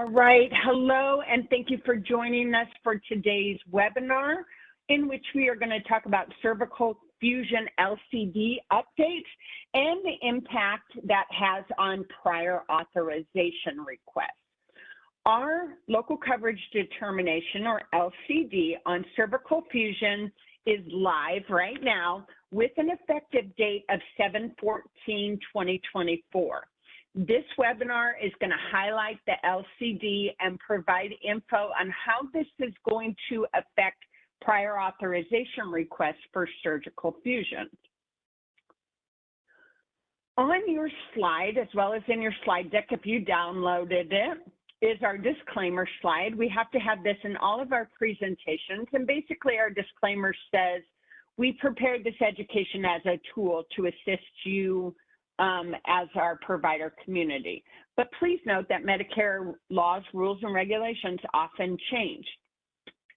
All right, hello, and thank you for joining us for today's webinar, in which we are going to talk about cervical fusion LCD updates and the impact that has on prior authorization requests. Our local coverage determination, or LCD, on cervical fusion is live right now with an effective date of 7/14/2024. This webinar is going to highlight the LCD and provide info on how this is going to affect prior authorization requests for surgical fusion. On your slide, as well as in your slide deck, if you downloaded it, is our disclaimer slide. We have to have this in all of our presentations, and basically our disclaimer says, we prepared this education as a tool to assist you as our provider community. But please note that Medicare laws, rules, and regulations often change.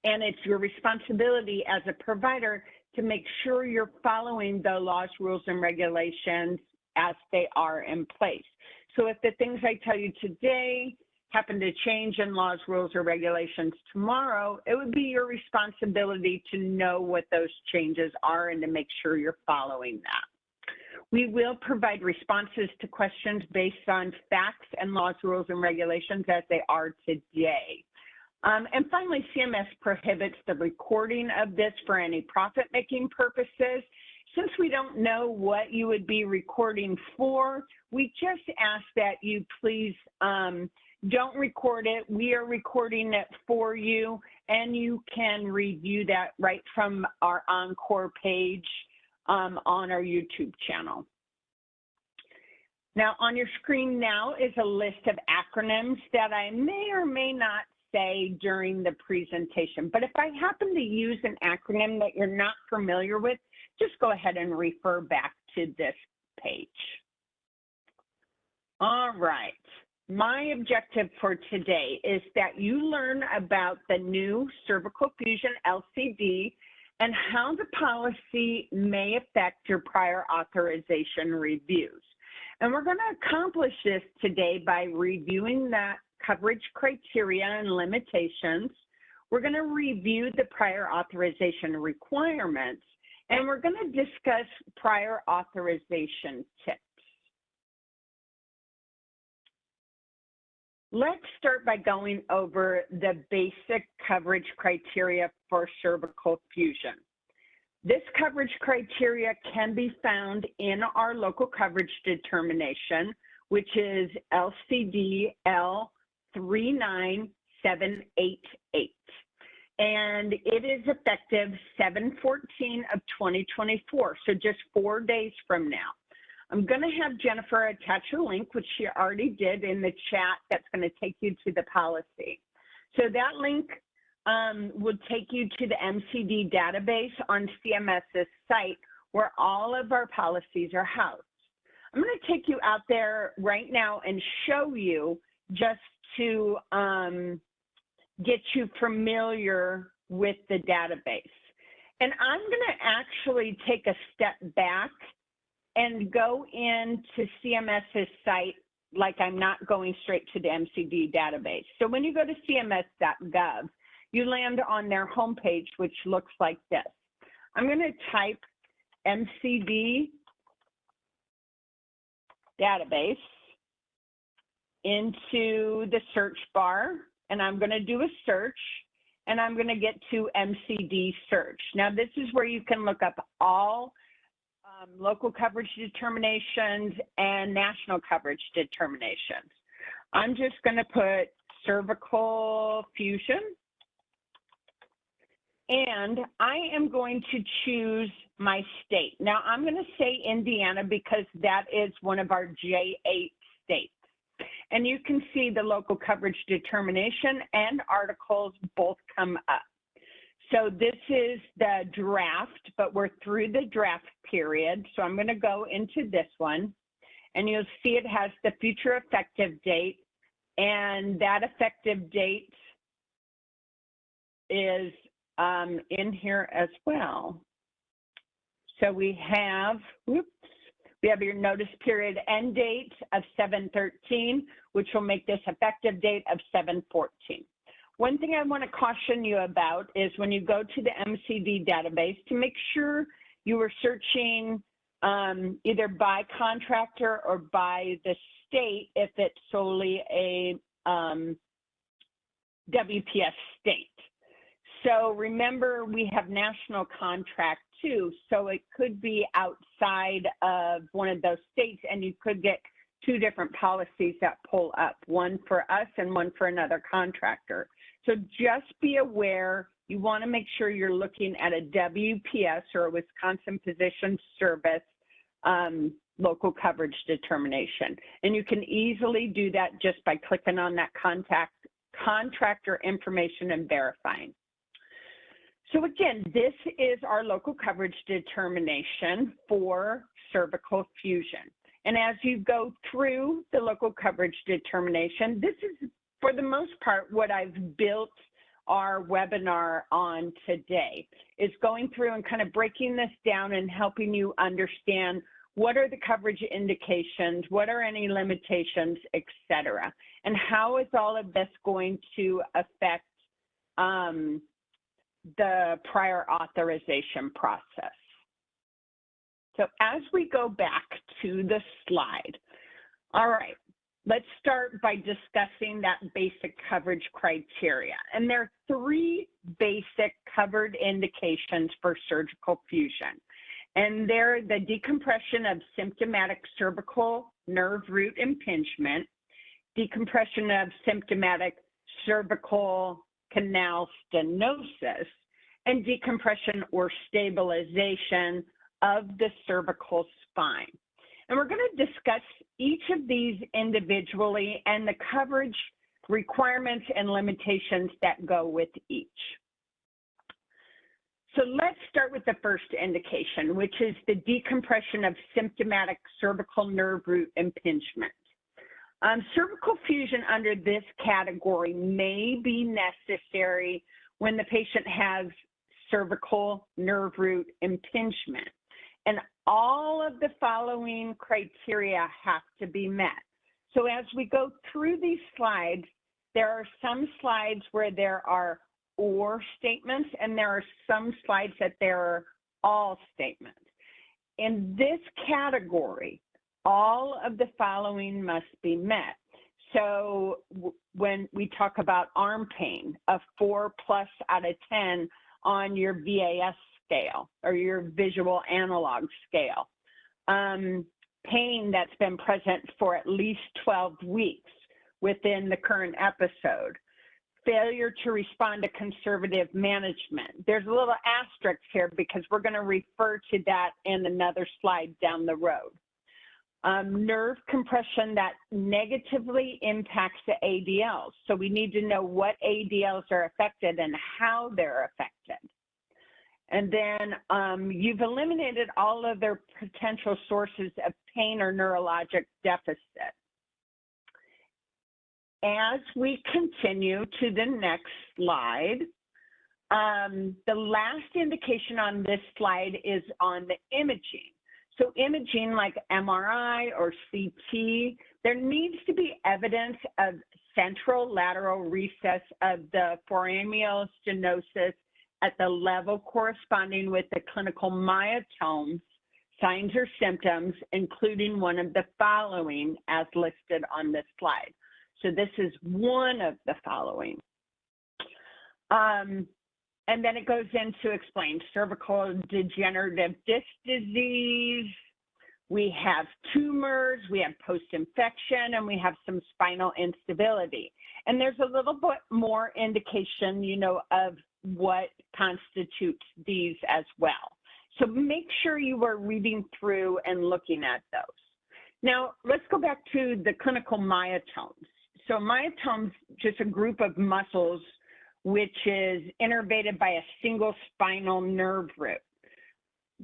And it's your responsibility as a provider to make sure you're following the laws, rules, and regulations as they are in place. So if the things I tell you today happen to change in laws, rules, or regulations tomorrow, it would be your responsibility to know what those changes are and to make sure you're following that. We will provide responses to questions based on facts and laws, rules, and regulations as they are today. And finally, CMS prohibits the recording of this for any profit-making purposes. Since we don't know what you would be recording for, we just ask that you please don't record it. We are recording it for you, and you can review that right from our Encore page on our YouTube channel. Now, on your screen now is a list of acronyms that I may or may not say during the presentation. But if I happen to use an acronym that you're not familiar with, just go ahead and refer back to this page. All right. My objective for today is that you learn about the new cervical fusion LCD and how the policy may affect your prior authorization reviews. And we're going to accomplish this today by reviewing that coverage criteria and limitations. We're going to review the prior authorization requirements, and we're going to discuss prior authorization tips. Let's start by going over the basic coverage criteria for cervical fusion. This coverage criteria can be found in our local coverage determination, which is LCD L39788. And it is effective 7/14/2024, so just 4 days from now. I'm going to have Jennifer attach a link, which she already did in the chat, that's going to take you to the policy. So that link would take you to the MCD database on CMS's site where all of our policies are housed. I'm going to take you out there right now and show you just to get you familiar with the database. And I'm going to actually take a step back and go into CMS's site like I'm not going straight to the MCD database. So when you go to cms.gov, you land on their homepage, which looks like this. I'm going to type MCD database into the search bar, and I'm going to do a search, and I'm going to get to MCD search. Now, this is where you can look up all local coverage determinations and national coverage determinations. I'm just going to put cervical fusion, and I am going to choose my state. Now, I'm going to say Indiana because that is one of our J8 states. And you can see the local coverage determination and articles both come up. So this is the draft, but we're through the draft period. So I'm going to go into this one, and you'll see it has the future effective date, and that effective date is in here as well. So we have We have your notice period end date of 7/13, which will make this effective date of 7/14. One thing I want to caution you about is when you go to the MCV database to make sure you are searching either by contractor or by the state if it's solely a WPS state. So remember, we have national contract too, so it could be outside of one of those states, and you could get two different policies that pull up, one for us and one for another contractor. So just be aware, you want to make sure you're looking at a WPS or a Wisconsin Physician Service local coverage determination. And you can easily do that just by clicking on that contractor information and verifying. So again, this is our local coverage determination for cervical fusion. And as you go through the local coverage determination, this is, for the most part, what I've built our webinar on today, is going through and kind of breaking this down and helping you understand what are the coverage indications, what are any limitations, et cetera, and how is all of this going to affect the prior authorization process. So as we go back to the slide, all right, let's start by discussing that basic coverage criteria. And there are three basic covered indications for cervical fusion. And they're the decompression of symptomatic cervical nerve root impingement, decompression of symptomatic cervical canal stenosis, and decompression or stabilization of the cervical spine. And we're going to discuss each of these individually and the coverage requirements and limitations that go with each. So let's start with the first indication, which is the decompression of symptomatic cervical nerve root impingement. Cervical fusion under this category may be necessary when the patient has cervical nerve root impingement. And all of the following criteria have to be met. So as we go through these slides, there are some slides where there are or statements, and there are some slides that there are all statements. In this category, all of the following must be met. So when we talk about arm pain, a 4+ out of 10 on your VAS scale or your visual analog scale, pain that's been present for at least 12 weeks within the current episode, failure to respond to conservative management. There's a little asterisk here because we're going to refer to that in another slide down the road. Nerve compression that negatively impacts the ADLs. So we need to know what ADLs are affected and how they're affected. And then you've eliminated all other potential sources of pain or neurologic deficit. As we continue to the next slide, the last indication on this slide is on the imaging. So imaging like MRI or CT, there needs to be evidence of central lateral recess of the foraminal stenosis at the level corresponding with the clinical myotomes, signs or symptoms, including one of the following as listed on this slide. So this is one of the following. And then it goes in to explain cervical degenerative disc disease, we have tumors, we have post-infection, and we have some spinal instability. And there's a little bit more indication, you know, of what constitutes these as well. So make sure you are reading through and looking at those. Now, let's go back to the clinical myotomes. So myotomes, just a group of muscles which is innervated by a single spinal nerve root.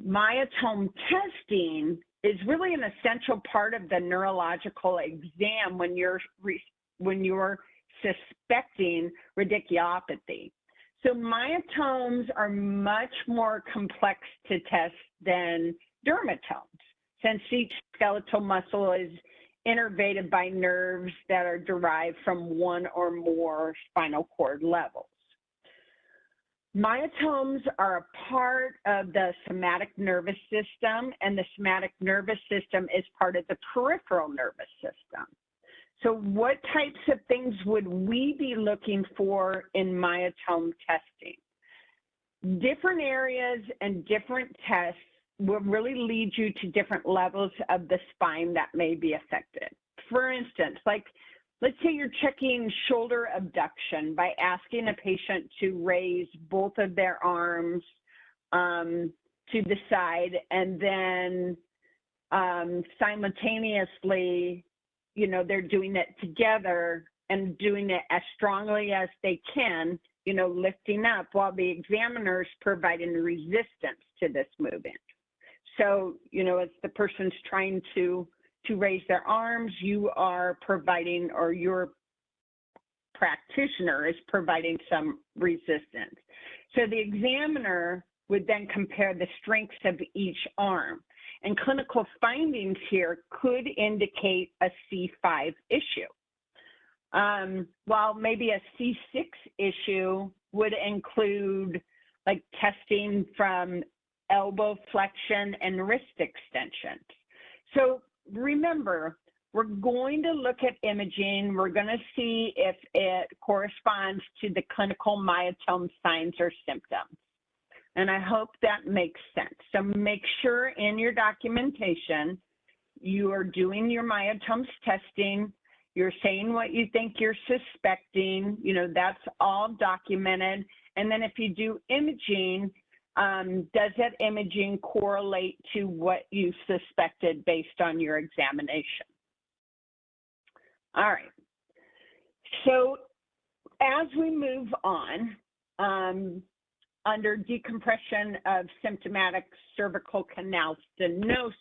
Myotome testing is really an essential part of the neurological exam when you're suspecting radiculopathy. So myotomes are much more complex to test than dermatomes. since each skeletal muscle is innervated by nerves that are derived from one or more spinal cord levels. Myotomes are a part of the somatic nervous system, and the somatic nervous system is part of the peripheral nervous system. So what types of things would we be looking for in myotome testing? Different areas and different tests will really lead you to different levels of the spine that may be affected. For instance, like, let's say you're checking shoulder abduction by asking a patient to raise both of their arms to the side, and then simultaneously, you know, they're doing it together and doing it as strongly as they can, you know, lifting up while the examiner's providing resistance to this movement. So, you know, as the person's trying to raise their arms, you are providing, or your practitioner is providing some resistance. So the examiner would then compare the strengths of each arm. And clinical findings here could indicate a C5 issue. While maybe a C6 issue would include like testing from elbow flexion and wrist extensions. So remember, we're going to look at imaging. We're going to see if it corresponds to the clinical myotome signs or symptoms. And I hope that makes sense. So make sure in your documentation, you are doing your myotomes testing. You're saying what you think you're suspecting. You know, that's all documented. And then if you do imaging, does that imaging correlate to what you suspected based on your examination? All right. So as we move on, under decompression of symptomatic cervical canal stenosis,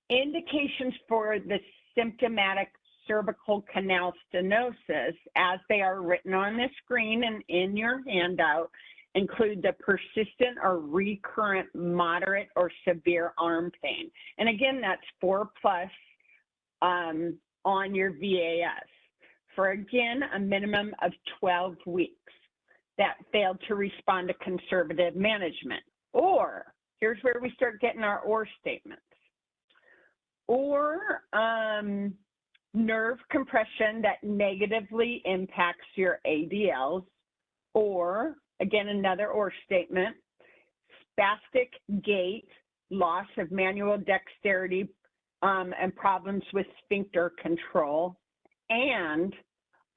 indications for the symptomatic cervical canal stenosis, as they are written on the screen and in your handout, include the persistent or recurrent moderate or severe arm pain. And again, that's 4+ on your VAS for, again, a minimum of 12 weeks that failed to respond to conservative management. Or, here's where we start getting our or statements. Or nerve compression that negatively impacts your ADLs, or, again, another or statement, spastic gait, loss of manual dexterity, and problems with sphincter control, and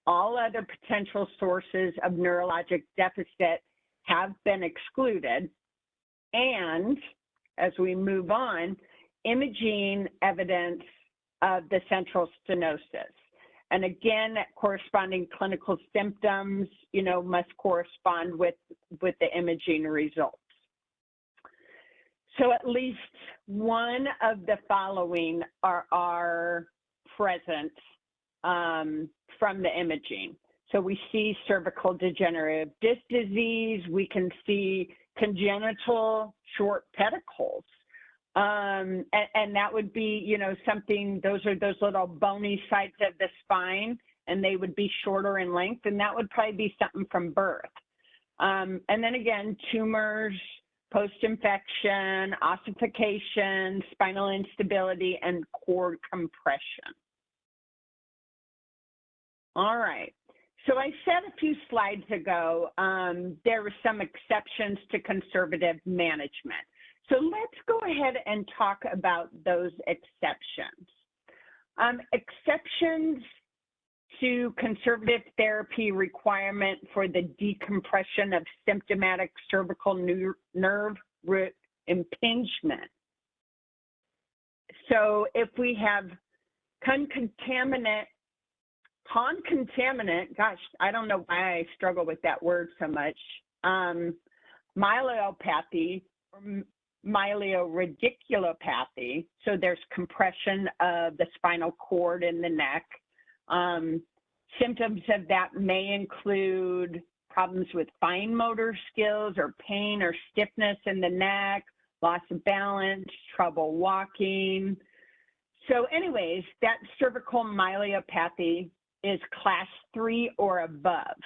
all other potential sources of neurologic deficit have been excluded. And as we move on, imaging evidence of the central stenosis. And again, corresponding clinical symptoms, you know, must correspond with the imaging results. So at least one of the following are present from the imaging. So we see cervical degenerative disc disease, we can see congenital short pedicles. And that would be, you know, something, those are those little bony sides of the spine, and they would be shorter in length, and that would probably be something from birth. And then again, tumors, post-infection, ossification, spinal instability, and cord compression. All right. So I said a few slides ago, there were some exceptions to conservative management. So let's go ahead and talk about those exceptions. Exceptions to conservative therapy requirement for the decompression of symptomatic cervical nerve root impingement. So if we have concontaminant, gosh, I don't know why I struggle with that word so much, myelopathy or myeloradiculopathy, so there's compression of the spinal cord in the neck. Symptoms of that may include problems with fine motor skills or pain or stiffness in the neck, loss of balance, trouble walking. So anyways, that cervical myelopathy is class 3 or above.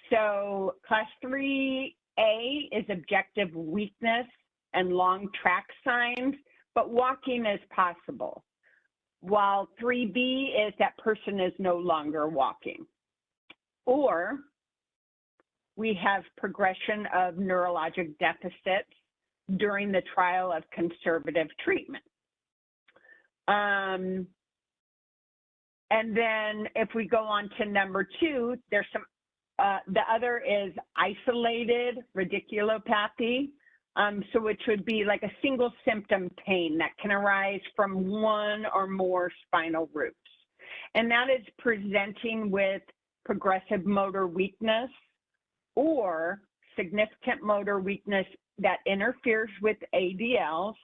So class 3A is objective weakness and long track signs, but walking is possible. While 3B is that person is no longer walking. Or we have progression of neurologic deficits during the trial of conservative treatment. And then if we go on to number 2, there's some, the other is isolated radiculopathy. So which would be like a single symptom pain that can arise from one or more spinal roots. And that is presenting with progressive motor weakness or significant motor weakness that interferes with ADLs,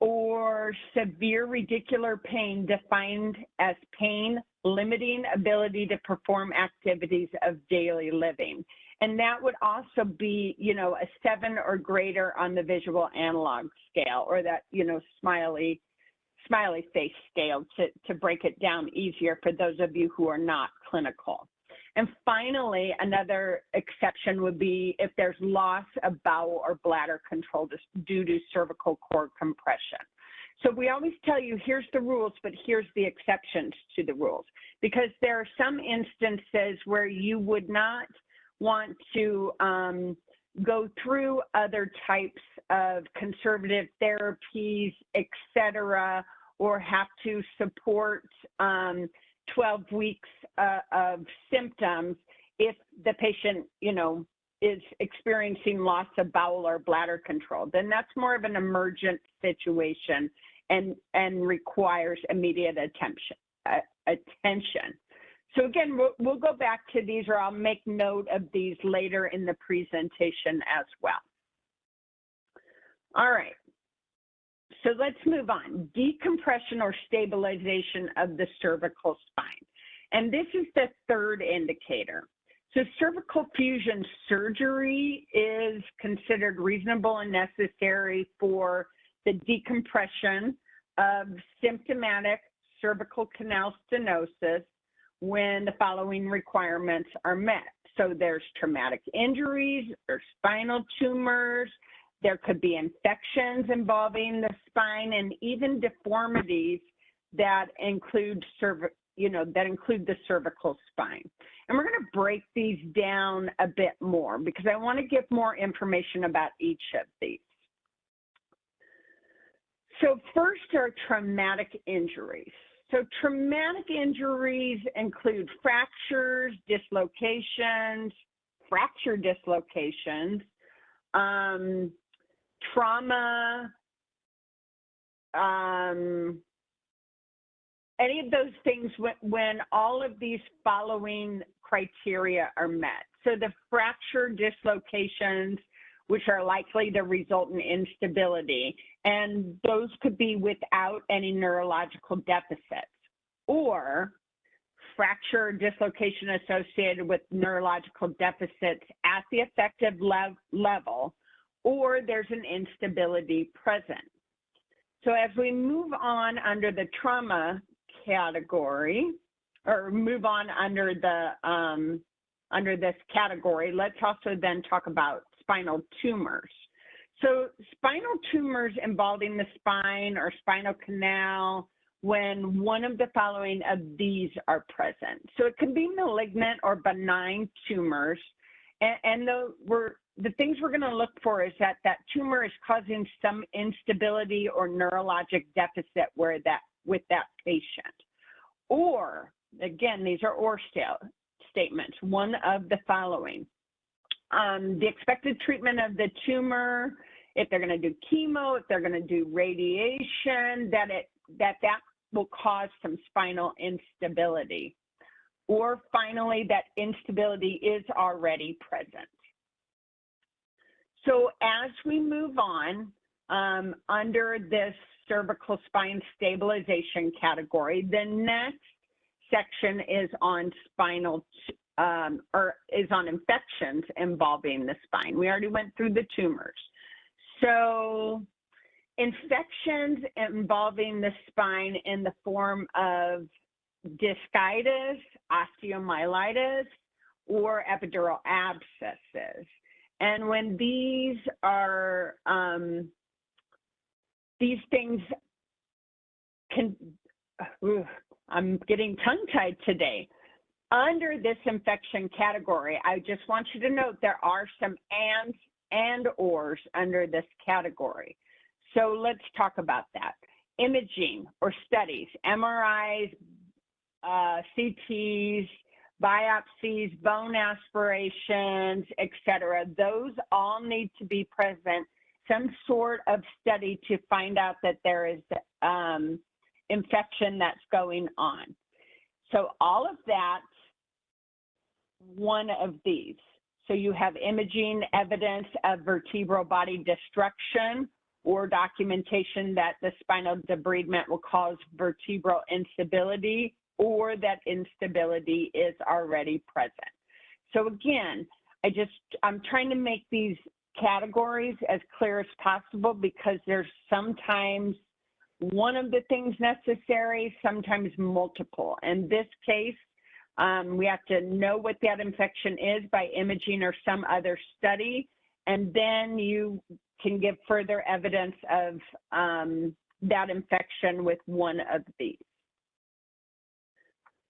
or severe radicular pain defined as pain limiting ability to perform activities of daily living. And that would also be, you know, a 7 or greater on the visual analog scale, or that, you know, smiley face scale to break it down easier for those of you who are not clinical. And finally, another exception would be if there's loss of bowel or bladder control due to cervical cord compression. So we always tell you, here's the rules, but here's the exceptions to the rules, because there are some instances where you would not want to go through other types of conservative therapies, et cetera, or have to support 12 weeks of symptoms if the patient, you know, is experiencing loss of bowel or bladder control. Then that's more of an emergent situation and requires immediate attention. So again, we'll go back to these, or I'll make note of these later in the presentation as well. All right, so let's move on. Decompression or stabilization of the cervical spine. And this is the third indicator. So cervical fusion surgery is considered reasonable and necessary for the decompression of symptomatic cervical canal stenosis when the following requirements are met. So there's traumatic injuries or spinal tumors, there could be infections involving the spine, and even deformities that include the cervical spine. And we're going to break these down a bit more because I want to give more information about each of these. So first are traumatic injuries. So traumatic injuries include fractures, dislocations, fracture dislocations, trauma, any of those things when all of these following criteria are met. So the fracture dislocations, which are likely to result in instability, and those could be without any neurological deficits, or fracture dislocation associated with neurological deficits at the effective level, or there's an instability present. So as we move on under the trauma category, or move on under the under this category, let's also then talk about spinal tumors. So spinal tumors involving the spine or spinal canal when one of the following of these are present. So it can be malignant or benign tumors, and the things we're going to look for is that that tumor is causing some instability or neurologic deficit with that patient. Or, again, these are or statements, one of the following. The expected treatment of the tumor, if they're going to do chemo, if they're going to do radiation, that will cause some spinal instability. Or finally, that instability is already present. So as we move on, under this cervical spine stabilization category, the next section is on spinal, or is on infections involving the spine. We already went through the tumors. So infections involving the spine in the form of discitis, osteomyelitis, or epidural abscesses. And when these are, these things can, I'm getting tongue-tied today. Under this infection category, I just want you to note there are some ands and ors under this category. So let's talk about that. Imaging or studies, MRIs, CTs, biopsies, bone aspirations, etc. Those all need to be present, some sort of study to find out that there is infection that's going on. So all of that, one of these. So you have imaging evidence of vertebral body destruction or documentation that the spinal debridement will cause vertebral instability or that instability is already present. So again, I'm trying to make these categories as clear as possible because there's sometimes one of the things necessary, sometimes multiple. In this case, we have to know what that infection is by imaging or some other study, and then you can give further evidence of that infection with one of these.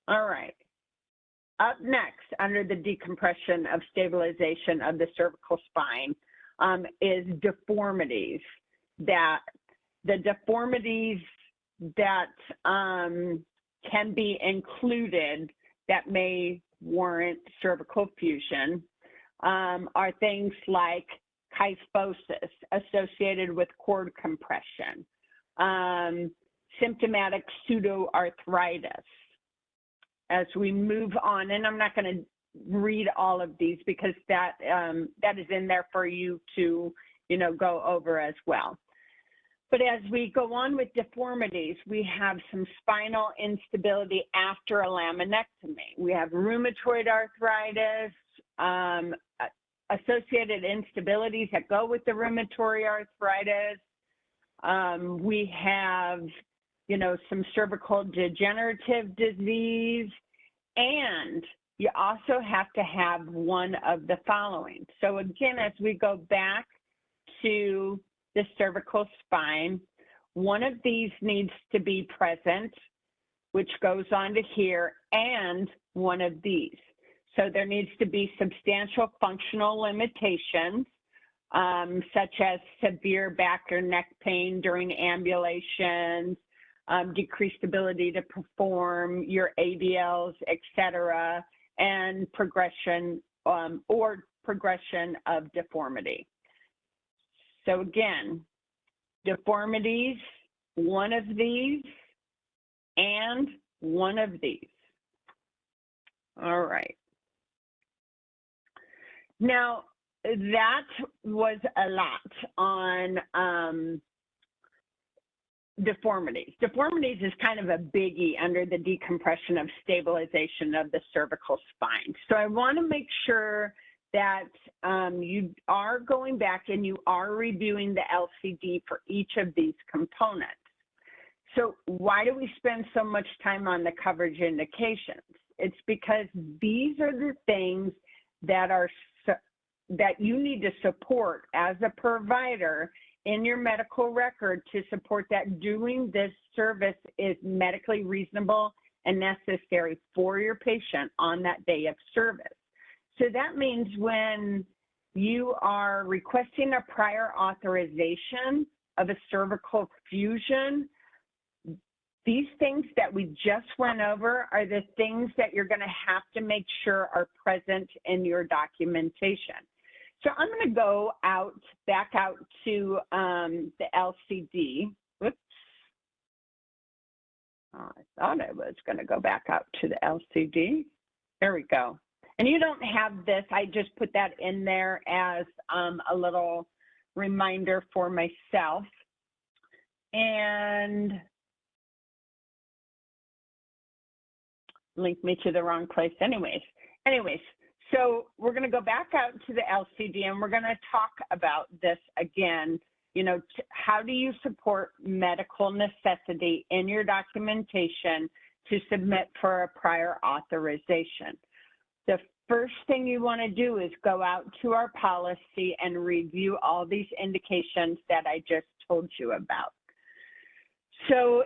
All right. Up next, under the decompression of stabilization of the cervical spine is deformities. The deformities that can be included that may warrant cervical fusion are things like kyphosis associated with cord compression, symptomatic pseudoarthritis. As we move on, and I'm not going to read all of these because that is in there for you to, go over as well. But as we go on with deformities, we have some spinal instability after a laminectomy. We have rheumatoid arthritis, associated instabilities that go with the rheumatoid arthritis. We have, some cervical degenerative disease, and you also have to have one of the following. So again, as we go back to the cervical spine, one of these needs to be present, which goes on to here, and one of these. So there needs to be substantial functional limitations, such as severe back or neck pain during ambulations, decreased ability to perform your ADLs, et cetera, and progression or progression of deformity. So again, deformities, one of these, and one of these. All right. Now, that was a lot on deformities. Deformities is kind of a biggie under the decompression of stabilization of the cervical spine. So I want to make sure that you are going back and you are reviewing the LCD for each of these components. So why do we spend so much time on the coverage indications? It's because these are the things that that you need to support as a provider in your medical record to support that doing this service is medically reasonable and necessary for your patient on that day of service. So that means when you are requesting a prior authorization of a cervical fusion, these things that we just went over are the things that you're going to have to make sure are present in your documentation. So I'm going to go back out to the LCD. Whoops. Oh, I thought I was going to go back out to the LCD. There we go. And you don't have this. I just put that in there as a little reminder for myself. And link me to the wrong place anyways. So we're going to go back out to the LCD and we're going to talk about this again You know, how do you support medical necessity in your documentation to submit for a prior authorization? The first thing you want to do is go out to our policy and review all these indications that I just told you about. So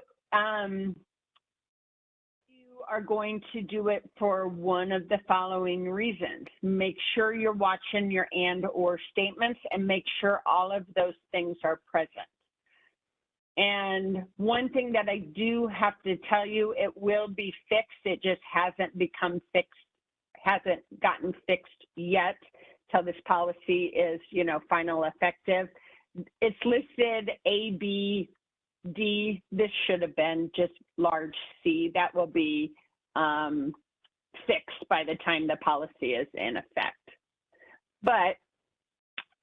you are going to do it for one of the following reasons. Make sure you're watching your and/or statements and make sure all of those things are present. And one thing that I do have to tell you, it will be fixed. It just hasn't become fixed, hasn't gotten fixed yet till this policy is, you know, final effective. It's listed A, B, D. This should have been just large C. That will be fixed by the time the policy is in effect. But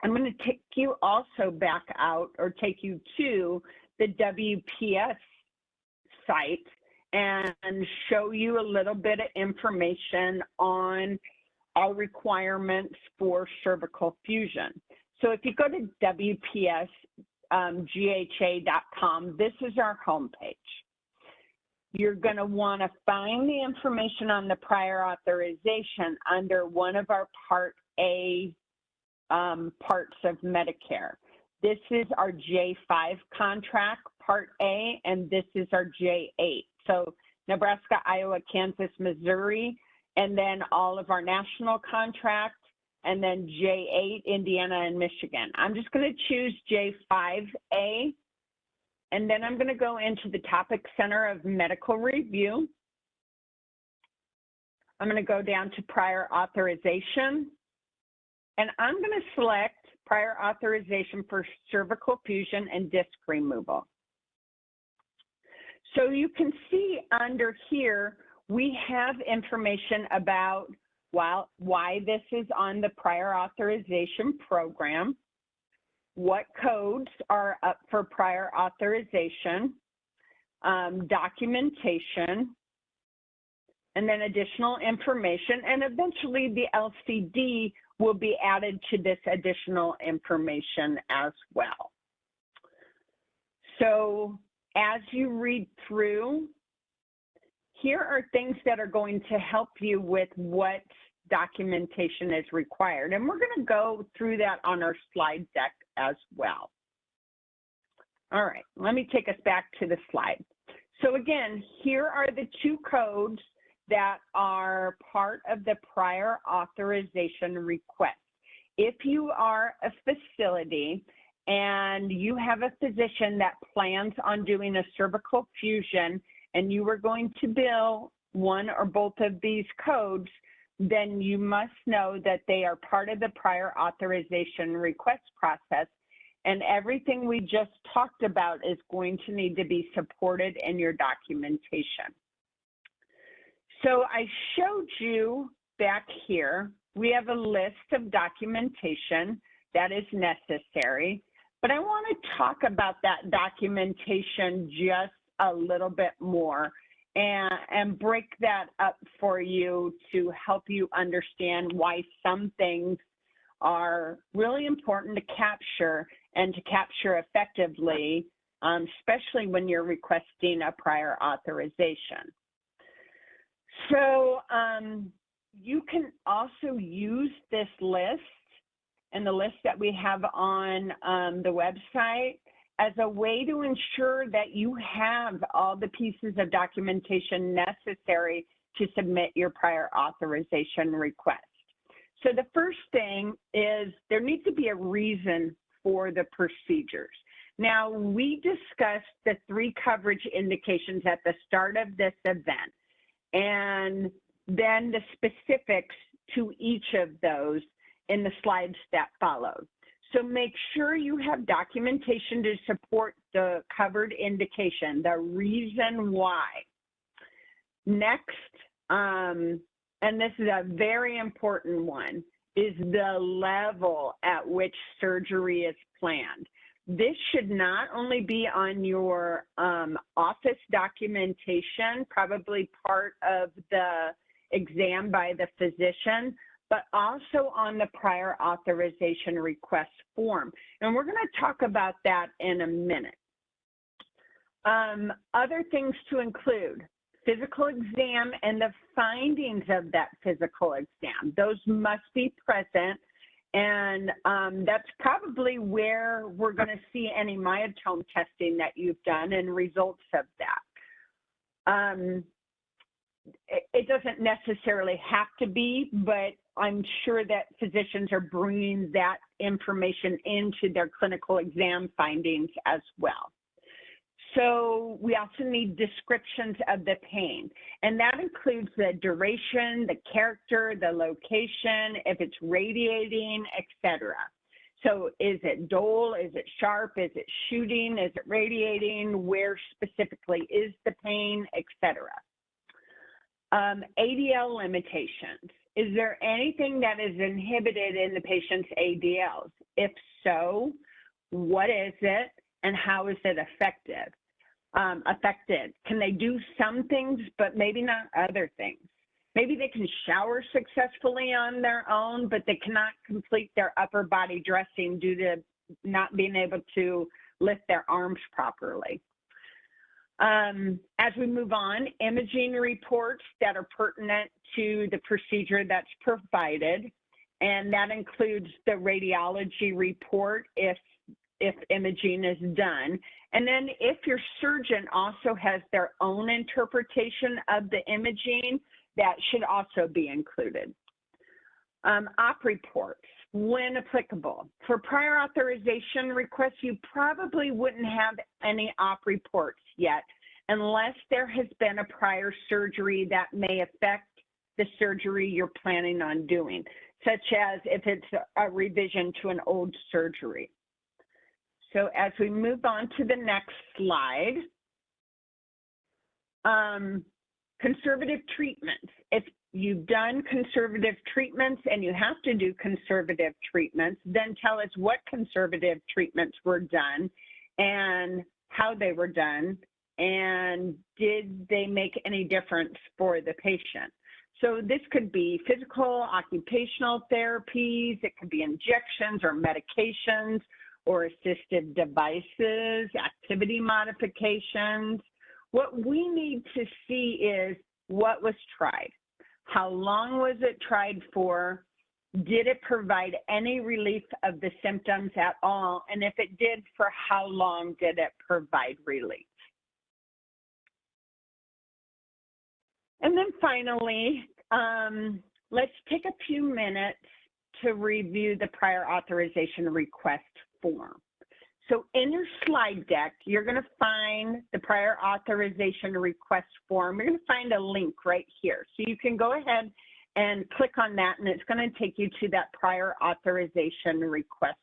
I'm going to take you also back out, or take you to the WPS site and show you a little bit of information on our requirements for cervical fusion. So if you go to WPSGHA.com, this is our homepage. You're going to want to find the information on the prior authorization under one of our Part A parts of Medicare. This is our J5 contract, Part A, and this is our J8. So Nebraska, Iowa, Kansas, Missouri, and then all of our national contracts, and then J8, Indiana, and Michigan. I'm just going to choose J5A, and then I'm going to go into the Topic Center of Medical Review. I'm going to go down to Prior Authorization, and I'm going to select Prior Authorization for Cervical Fusion and Disc Removal. So you can see under here, we have information about why this is on the prior authorization program, what codes are up for prior authorization, documentation, and then additional information, and eventually the LCD will be added to this additional information as well. So as you read through, here are things that are going to help you with what documentation is required. And we're going to go through that on our slide deck as well. All right, let me take us back to the slide. So again, here are the two codes that are part of the prior authorization request. If you are a facility and you have a physician that plans on doing a cervical fusion and you are going to bill one or both of these codes, then you must know that they are part of the prior authorization request process, and everything we just talked about is going to need to be supported in your documentation. So I showed you back here, we have a list of documentation that is necessary, but I want to talk about that documentation just a little bit more and break that up for you to help you understand why some things are really important to capture and to capture effectively, especially when you're requesting a prior authorization. So you can also use this list and the list that we have on the website as a way to ensure that you have all the pieces of documentation necessary to submit your prior authorization request. So the first thing is there needs to be a reason for the procedures. Now, we discussed the 3 coverage indications at the start of this event, and then the specifics to each of those in the slides that followed. So make sure you have documentation to support the covered indication, the reason why. Next, and this is a very important one, is the level at which surgery is planned. This should not only be on your office documentation, probably part of the exam by the physician, but also on the prior authorization request form. And we're going to talk about that in a minute. Other things to include: physical exam and the findings of that physical exam. Those must be present, and that's probably where we're going to see any myotome testing that you've done and results of that. It doesn't necessarily have to be, but I'm sure that physicians are bringing that information into their clinical exam findings as well. So we also need descriptions of the pain, and that includes the duration, the character, the location, if it's radiating, etc. So is it dull, is it sharp, is it shooting, is it radiating, where specifically is the pain, etc. ADL limitations. Is there anything that is inhibited in the patient's ADLs? If so, what is it and how is it affected? Can they do some things, but maybe not other things? Maybe they can shower successfully on their own, but they cannot complete their upper body dressing due to not being able to lift their arms properly. As we move on, imaging reports that are pertinent to the procedure that's provided, and that includes the radiology report if imaging is done. And then if your surgeon also has their own interpretation of the imaging, that should also be included. Op reports, when applicable. For prior authorization requests, you probably wouldn't have any op reports yet unless there has been a prior surgery that may affect the surgery you're planning on doing, such as if it's a revision to an old surgery. So as we move on to the next slide, conservative treatments. If you've done conservative treatments and you have to do conservative treatments, then tell us what conservative treatments were done and how they were done, and did they make any difference for the patient? So this could be physical, occupational therapies, it could be injections or medications, or assistive devices, activity modifications. What we need to see is what was tried. How long was it tried for? Did it provide any relief of the symptoms at all? And if it did, for how long did it provide relief? And then finally, let's take a few minutes to review the prior authorization request form. So in your slide deck, you're going to find the prior authorization request form. You're going to find a link right here. So you can go ahead and click on that, and it's going to take you to that prior authorization request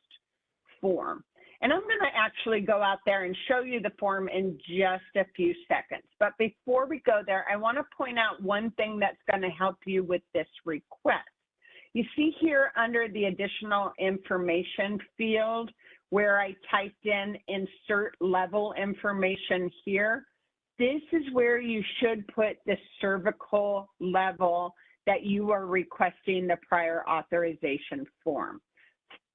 form. And I'm going to actually go out there and show you the form in just a few seconds. But before we go there, I want to point out one thing that's going to help you with this request. You see here under the additional information field where I typed in insert level information here, this is where you should put the cervical level that you are requesting the prior authorization form,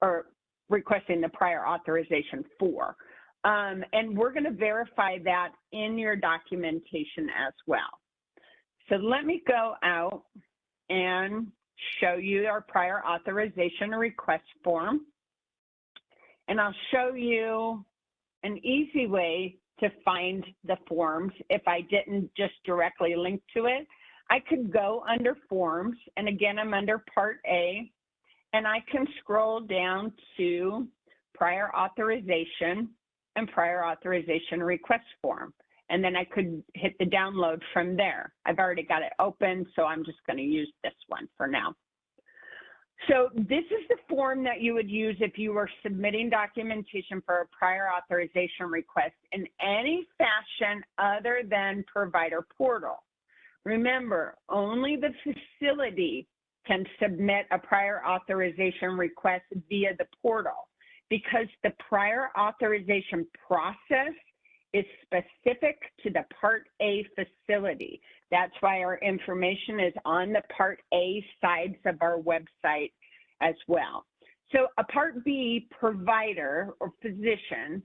or requesting the prior authorization for. And we're going to verify that in your documentation as well. So let me go out and show you our prior authorization request form. And I'll show you an easy way to find the forms if I didn't just directly link to it. I could go under forms, and again, I'm under Part A, and I can scroll down to prior authorization and prior authorization request form. And then I could hit the download from there. I've already got it open, so I'm just going to use this one for now. So this is the form that you would use if you were submitting documentation for a prior authorization request in any fashion other than provider portal. Remember, only the facility can submit a prior authorization request via the portal, because the prior authorization process is specific to the Part A facility. That's why our information is on the Part A sides of our website as well. So a Part B provider or physician,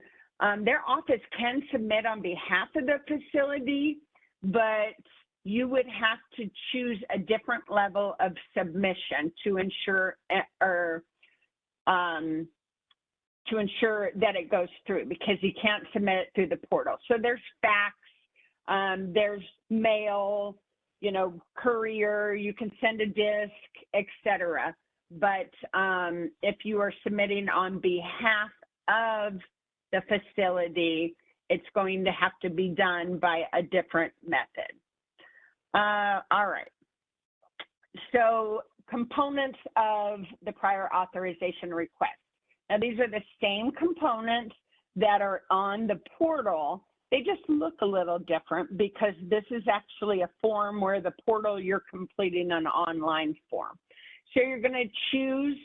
their office can submit on behalf of the facility, but you would have to choose a different level of submission to ensure that it goes through, because you can't submit it through the portal. So there's fax, there's mail, you know, courier, you can send a disc, etc. But if you are submitting on behalf of the facility, it's going to have to be done by a different method. All right. So components of the prior authorization request. Now, these are the same components that are on the portal. They just look a little different because this is actually a form where the portal, you're completing an online form. So you're going to choose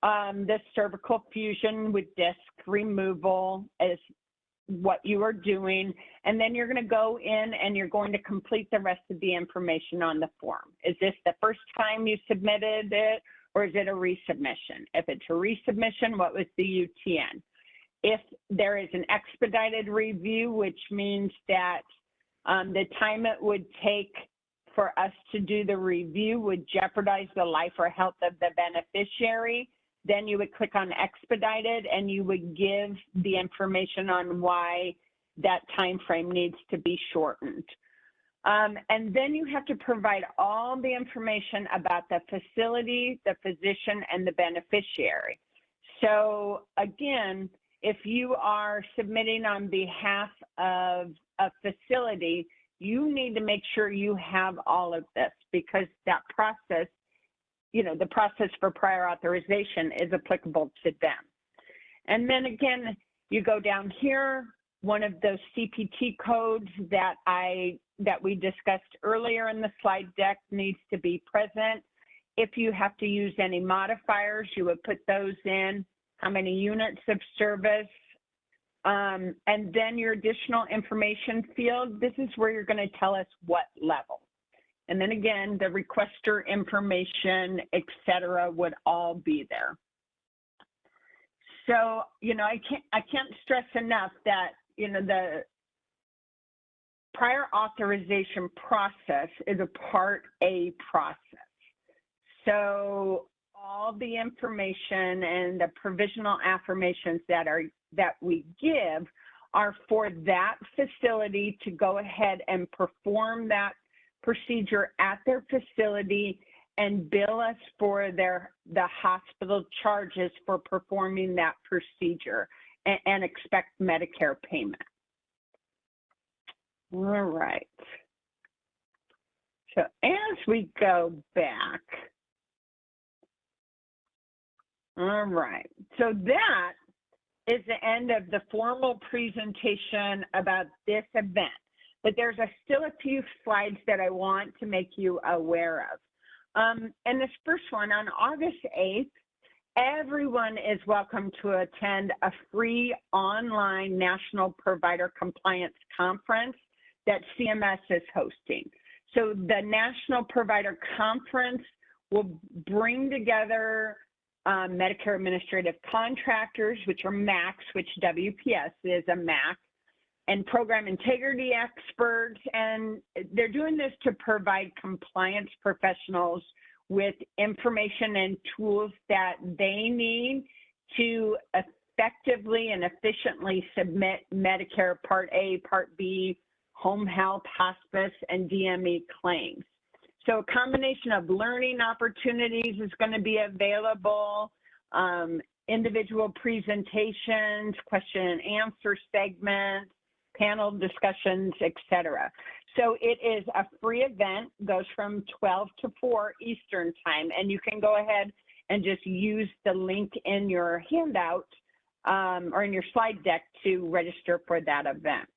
the cervical fusion with disc removal as what you are doing, and then you're going to go in and you're going to complete the rest of the information on the form. Is this the first time you submitted it, or is it a resubmission? If it's a resubmission, what was the UTN? If there is an expedited review, which means that the time it would take for us to do the review would jeopardize the life or health of the beneficiary, then you would click on expedited and you would give the information on why that time frame needs to be shortened. And then you have to provide all the information about the facility, the physician, and the beneficiary. So again, if you are submitting on behalf of a facility, you need to make sure you have all of this, because that process, you know, the process for prior authorization is applicable to them. And then again, you go down here, one of those CPT codes that we discussed earlier in the slide deck needs to be present. If you have to use any modifiers, you would put those in, how many units of service, and then your additional information field, this is where you're going to tell us what level. And then again, the requester information, et cetera, would all be there. So, you know, I can't stress enough that, you know, the prior authorization process is a Part A process. So all the information and the provisional affirmations that we give are for that facility to go ahead and perform that procedure at their facility and bill us for the hospital charges for performing that procedure and expect Medicare payment. All right. So as we go back, all right. So that is the end of the formal presentation about this event. But there's still a few slides that I want to make you aware of. And this first one, on August 8th, everyone is welcome to attend a free online National Provider Compliance Conference that CMS is hosting. So the National Provider Conference will bring together Medicare Administrative Contractors, which are MACs, which WPS is a MAC, and program integrity experts, and they're doing this to provide compliance professionals with information and tools that they need to effectively and efficiently submit Medicare Part A, Part B, home health, hospice, and DME claims. So a combination of learning opportunities is going to be available, individual presentations, question and answer segments, panel discussions, etc. So it is a free event, goes from 12 to 4 Eastern time, and you can go ahead and just use the link in your handout or in your slide deck to register for that event.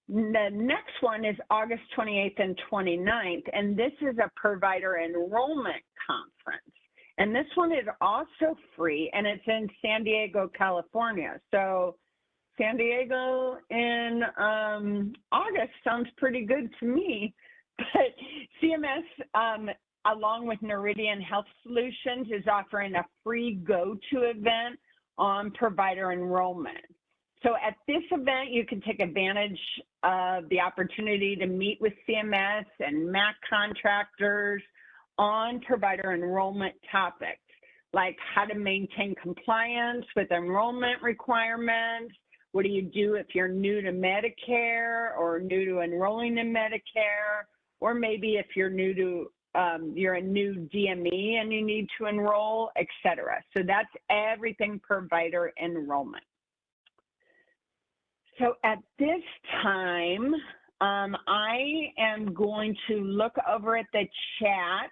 The next one is August 28th and 29th, and this is a provider enrollment conference. And this one is also free, and it's in San Diego, California. So San Diego in August sounds pretty good to me. But CMS, along with Noridian Health Solutions, is offering a free go-to event on provider enrollment. So at this event, you can take advantage of the opportunity to meet with CMS and MAC contractors on provider enrollment topics, like how to maintain compliance with enrollment requirements. What do you do if you're new to Medicare or new to enrolling in Medicare? Or maybe if you're new to, you're a new DME and you need to enroll, et cetera. So that's everything provider enrollment. So at this time, I am going to look over at the chat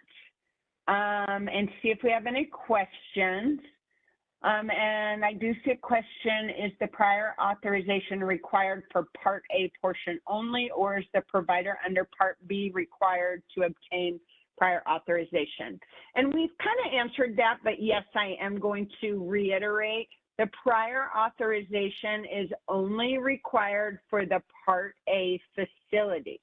and see if we have any questions. And I do see a question, is the prior authorization required for Part A portion only, or is the provider under Part B required to obtain prior authorization? And we've kind of answered that, but yes, I am going to reiterate, the prior authorization is only required for the Part A facility.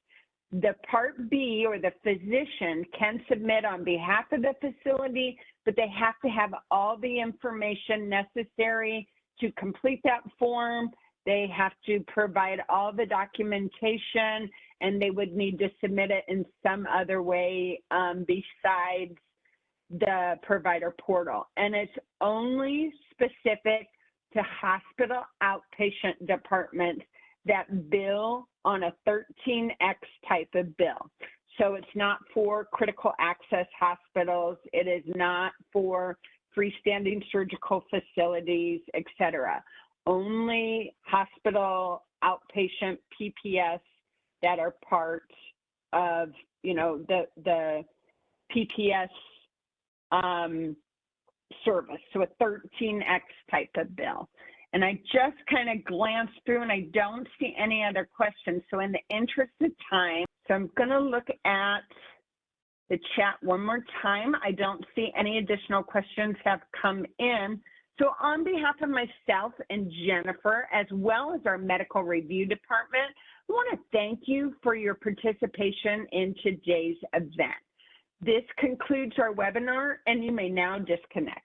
The Part B, or the physician, can submit on behalf of the facility, but they have to have all the information necessary to complete that form. They have to provide all the documentation, and they would need to submit it in some other way besides the provider portal. And it's only specific to hospital outpatient departments that bill on a 13X type of bill. So it's not for critical access hospitals. It is not for freestanding surgical facilities, et cetera. Only hospital outpatient PPS that are part of, you know, the PPS service, so a 13X type of bill. And I just kind of glanced through and I don't see any other questions. So in the interest of time, so I'm going to look at the chat one more time. I don't see any additional questions have come in. So on behalf of myself and Jennifer, as well as our medical review department, I want to thank you for your participation in today's event. This concludes our webinar, and you may now disconnect.